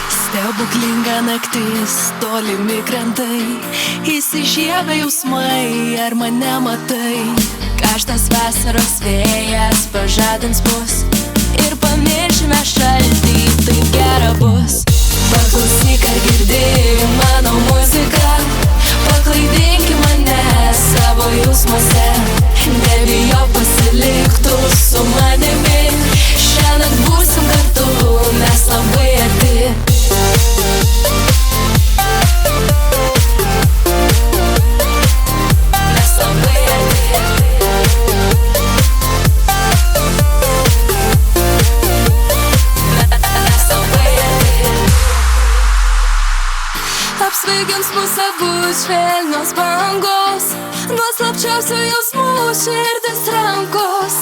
Stebuklinga naktis, tolimi krantai, įsižiebia jausmai, ar mane matai? Karštas vasaros vėjas pažadins mus ir pamiršime šaltį, taip gera bus. Paklausyk, ar girdi mano muziką, paklaidink mane savo jausmuose, nebijok, pasilik tu su manimi, šiandien būsim kartu, mes labai arti. Apsvaigins mūsų abu švelnios bangos, nuo slapčiausių jausmų širdis rankos,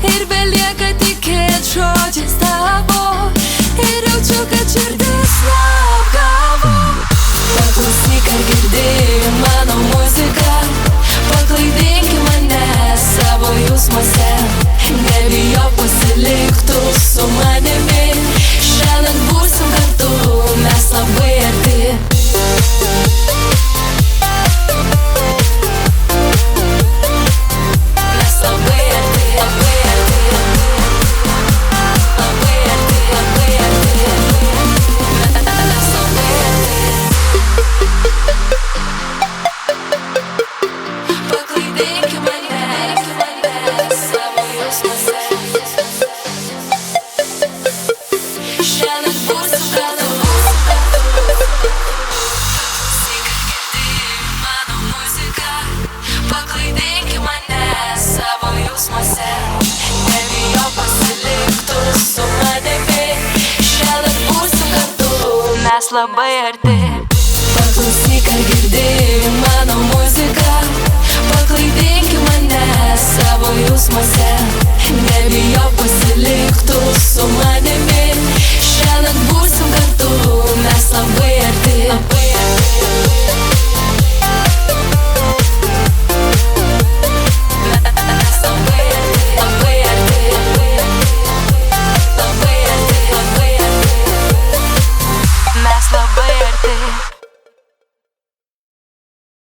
ir belieka tikėt žodžiais tavo, ir jaučiu, kad širdis neapgavo. Paklausyk, ar girdi mano muziką, paklaidink mane savo jausmuose, nebijok, pasilik tu su manimi, šiandien būsim kartu, mes labai arti. Mes labai arti. Paklausyk, ar girdi mano muziką, paklaidink mane savo jausmuose, nebijok, pasilik tu su manimi.